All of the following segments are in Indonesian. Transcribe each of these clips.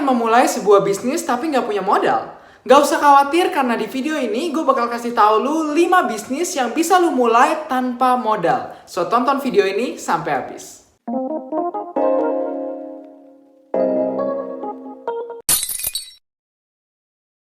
ingin memulai sebuah bisnis tapi nggak punya modal? Nggak usah khawatir karena di video ini gue bakal kasih tahu lu 5 bisnis yang bisa lu mulai tanpa modal. So tonton video ini sampai habis.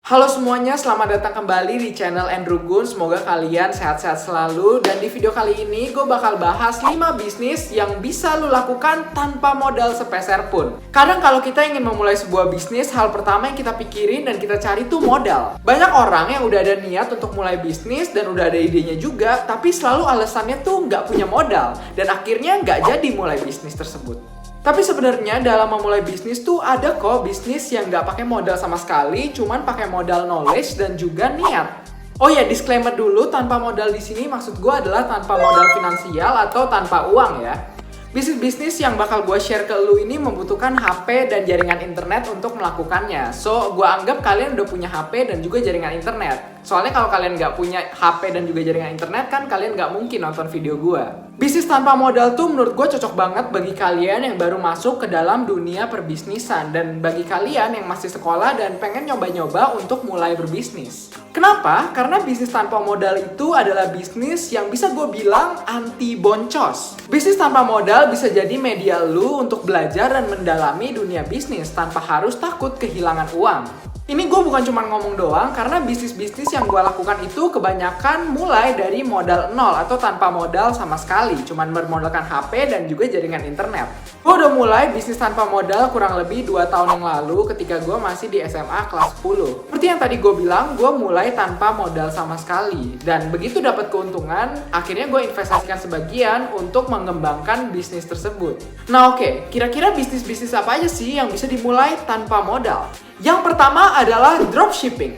Halo semuanya, selamat datang kembali di channel Andrew Gun. Semoga kalian sehat-sehat selalu. Dan di video kali ini gue bakal bahas 5 bisnis yang bisa lu lakukan tanpa modal sepeser pun. Kadang kalau kita ingin memulai sebuah bisnis, hal pertama yang kita pikirin dan kita cari tuh modal. Banyak orang yang udah ada niat untuk mulai bisnis dan udah ada idenya juga, tapi selalu alasannya tuh nggak punya modal. Dan akhirnya nggak jadi mulai bisnis tersebut. Tapi sebenarnya dalam memulai bisnis tuh ada kok bisnis yang nggak pakai modal sama sekali, cuman pakai modal knowledge dan juga niat. Oh ya, disclaimer dulu, tanpa modal di sini maksud gue adalah tanpa modal finansial atau tanpa uang ya. Bisnis-bisnis yang bakal gue share ke lu ini membutuhkan HP dan jaringan internet untuk melakukannya. So, gue anggap kalian udah punya HP dan juga jaringan internet. Soalnya kalau kalian nggak punya HP dan juga jaringan internet kan kalian nggak mungkin nonton video gue. Bisnis tanpa modal tuh menurut gue cocok banget bagi kalian yang baru masuk ke dalam dunia perbisnisan. Dan bagi kalian yang masih sekolah dan pengen nyoba-nyoba untuk mulai berbisnis. Kenapa? Karena bisnis tanpa modal itu adalah bisnis yang bisa gue bilang anti boncos. Bisnis tanpa modal bisa jadi media lu untuk belajar dan mendalami dunia bisnis tanpa harus takut kehilangan uang. Ini gue bukan cuma ngomong doang, karena bisnis-bisnis yang gue lakukan itu kebanyakan mulai dari modal nol atau tanpa modal sama sekali, cuman bermodalkan HP dan juga jaringan internet. Gue udah mulai bisnis tanpa modal kurang lebih 2 tahun yang lalu ketika gue masih di SMA kelas 10. Seperti yang tadi gue bilang, gue mulai tanpa modal sama sekali. Dan begitu dapat keuntungan, akhirnya gue investasikan sebagian untuk mengembangkan bisnis tersebut. Nah oke, kira-kira bisnis-bisnis apa aja sih yang bisa dimulai tanpa modal? Yang pertama adalah dropshipping.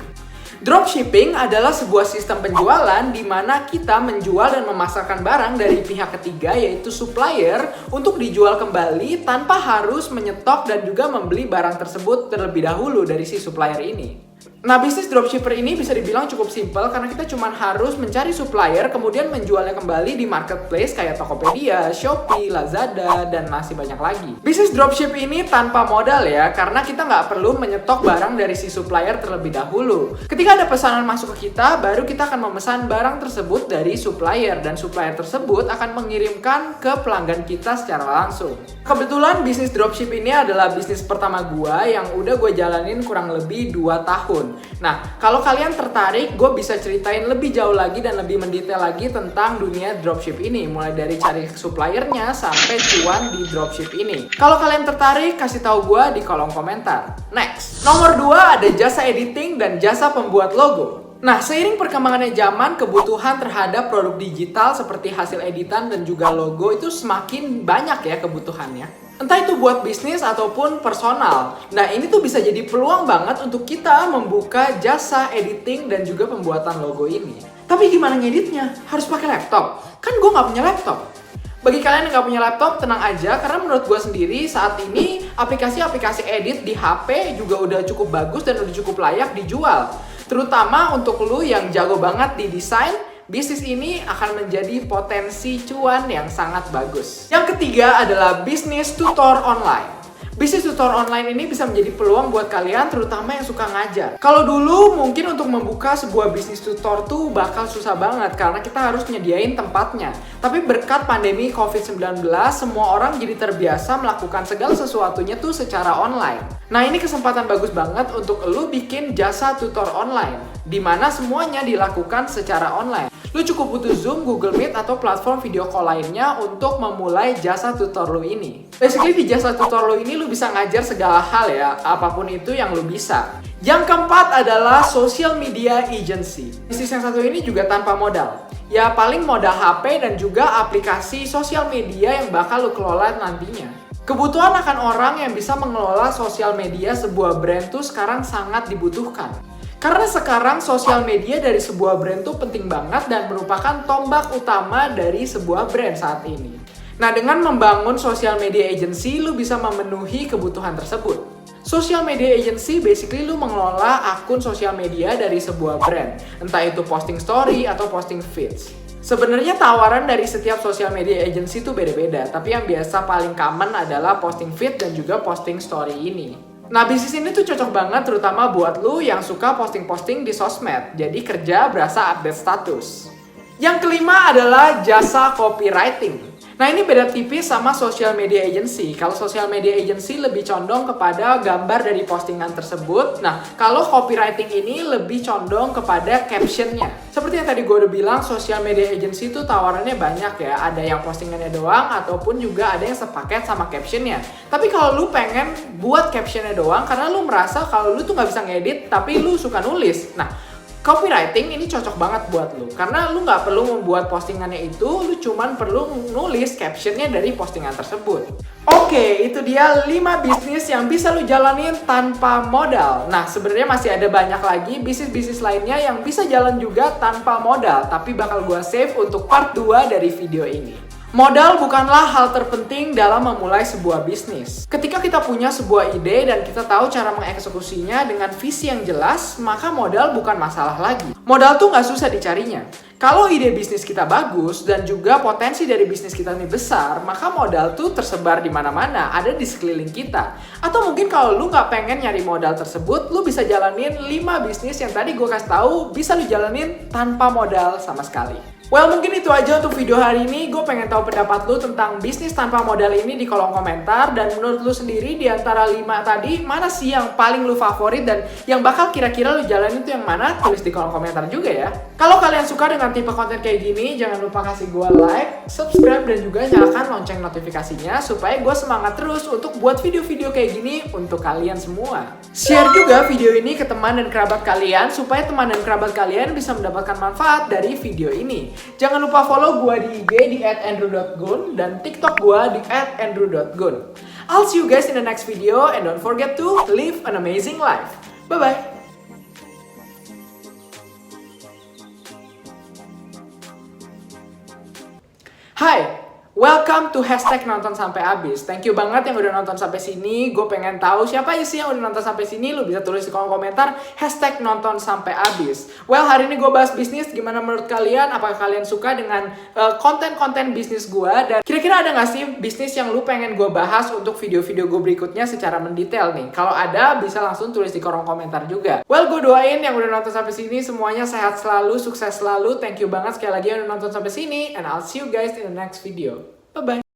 Dropshipping adalah sebuah sistem penjualan di mana kita menjual dan memasarkan barang dari pihak ketiga yaitu supplier untuk dijual kembali tanpa harus menyetok dan juga membeli barang tersebut terlebih dahulu dari si supplier ini. Nah, bisnis dropshipper ini bisa dibilang cukup simpel karena kita cuma harus mencari supplier kemudian menjualnya kembali di marketplace kayak Tokopedia, Shopee, Lazada, dan masih banyak lagi. Bisnis dropship ini tanpa modal ya, karena kita nggak perlu menyetok barang dari si supplier terlebih dahulu. Ketika ada pesanan masuk ke kita, baru kita akan memesan barang tersebut dari supplier dan supplier tersebut akan mengirimkan ke pelanggan kita secara langsung. Kebetulan bisnis dropship ini adalah bisnis pertama gua yang udah gue jalanin kurang lebih 2 tahun. Nah, kalau kalian tertarik, gue bisa ceritain lebih jauh lagi dan lebih mendetail lagi tentang dunia dropship ini. Mulai dari cari suppliernya sampai cuan di dropship ini. Kalau kalian tertarik, kasih tahu gue di kolom komentar. Next, nomor 2 ada jasa editing dan jasa pembuat logo. Nah, seiring perkembangannya zaman, kebutuhan terhadap produk digital seperti hasil editan dan juga logo itu semakin banyak ya kebutuhannya. Entah itu buat bisnis ataupun personal. Nah, ini tuh bisa jadi peluang banget untuk kita membuka jasa editing dan juga pembuatan logo ini. Tapi gimana ngeditnya? Harus pakai laptop? Kan gue nggak punya laptop. Bagi kalian yang nggak punya laptop, tenang aja, karena menurut gue sendiri saat ini aplikasi-aplikasi edit di HP juga udah cukup bagus dan udah cukup layak dijual. Terutama untuk lu yang jago banget di desain, bisnis ini akan menjadi potensi cuan yang sangat bagus. Yang ketiga adalah bisnis tutor online. Bisnis tutor online ini bisa menjadi peluang buat kalian terutama yang suka ngajar. Kalau dulu mungkin untuk membuka sebuah bisnis tutor tuh bakal susah banget karena kita harus nyediain tempatnya. Tapi berkat pandemi COVID-19, semua orang jadi terbiasa melakukan segala sesuatunya tuh secara online. Nah, ini kesempatan bagus banget untuk lu bikin jasa tutor online, di mana semuanya dilakukan secara online. Lu cukup butuh Zoom, Google Meet, atau platform video call lainnya untuk memulai jasa tutor lu ini. Basically di jasa tutor lu ini lu bisa ngajar segala hal ya, apapun itu yang lu bisa. Yang keempat adalah social media agency. Bisnis yang satu ini juga tanpa modal. Ya paling modal HP dan juga aplikasi sosial media yang bakal lu kelola nantinya. Kebutuhan akan orang yang bisa mengelola sosial media sebuah brand tuh sekarang sangat dibutuhkan. Karena sekarang sosial media dari sebuah brand tuh penting banget dan merupakan tombak utama dari sebuah brand saat ini. Nah, dengan membangun social media agency, lu bisa memenuhi kebutuhan tersebut. Social media agency basically lu mengelola akun sosial media dari sebuah brand. Entah itu posting story atau posting feeds. Sebenarnya tawaran dari setiap social media agency itu beda-beda, tapi yang biasa paling common adalah posting feed dan juga posting story ini. Nah, bisnis ini tuh cocok banget terutama buat lu yang suka posting-posting di sosmed. Jadi kerja berasa update status. Yang kelima adalah jasa copywriting. Nah, ini beda tipis sama social media agency. Kalau social media agency lebih condong kepada gambar dari postingan tersebut. Nah, kalau copywriting ini lebih condong kepada captionnya. Seperti yang tadi gue udah bilang, social media agency itu tawarannya banyak ya. Ada yang postingannya doang, ataupun juga ada yang sepaket sama captionnya. Tapi kalau lu pengen buat captionnya doang, karena lu merasa kalau lu tuh nggak bisa ngedit, tapi lu suka nulis. Nah, copywriting ini cocok banget buat lu, karena lu nggak perlu membuat postingannya itu, lu cuman perlu nulis captionnya dari postingan tersebut. Oke, itu dia 5 bisnis yang bisa lu jalanin tanpa modal. Nah, sebenarnya masih ada banyak lagi bisnis-bisnis lainnya yang bisa jalan juga tanpa modal, tapi bakal gua save untuk part 2 dari video ini. Modal bukanlah hal terpenting dalam memulai sebuah bisnis. Ketika kita punya sebuah ide dan kita tahu cara mengeksekusinya dengan visi yang jelas, maka modal bukan masalah lagi. Modal tuh nggak susah dicarinya. Kalau ide bisnis kita bagus dan juga potensi dari bisnis kita ini besar, maka modal tuh tersebar di mana-mana, ada di sekeliling kita. Atau mungkin kalau lu nggak pengen nyari modal tersebut, lu bisa jalanin 5 bisnis yang tadi gue kasih tahu bisa lu jalanin tanpa modal sama sekali. Well, mungkin itu aja untuk video hari ini. Gue pengen tahu pendapat lu tentang bisnis tanpa modal ini di kolom komentar. Dan menurut lu sendiri di antara 5 tadi, mana sih yang paling lu favorit dan yang bakal kira-kira lu jalanin itu yang mana? Tulis di kolom komentar juga ya. Kalau kalian suka dengan tipe konten kayak gini, jangan lupa kasih gue like, subscribe, dan juga nyalakan lonceng notifikasinya supaya gue semangat terus untuk buat video-video kayak gini untuk kalian semua. Share juga video ini ke teman dan kerabat kalian supaya teman dan kerabat kalian bisa mendapatkan manfaat dari video ini. Jangan lupa follow gue di IG di @andrew.gun dan TikTok gue di @andrew.gun. I'll see you guys in the next video and don't forget to live an amazing life. Bye-bye. Hai, welcome to #nonton sampai habis. Thank you banget yang udah nonton sampai sini. Gue pengen tahu siapa aja sih yang udah nonton sampai sini. Lu bisa tulis di kolom komentar #nonton sampai habis. Well, hari ini gue bahas bisnis. Gimana menurut kalian? Apakah kalian suka dengan konten-konten bisnis gue? Dan kira-kira ada nggak sih bisnis yang lu pengen gue bahas untuk video-video gue berikutnya secara mendetail nih? Kalau ada, bisa langsung tulis di kolom komentar juga. Well, gue doain yang udah nonton sampai sini semuanya sehat selalu, sukses selalu. Thank you banget sekali lagi yang udah nonton sampai sini. And I'll see you guys in the next video. Bye-bye.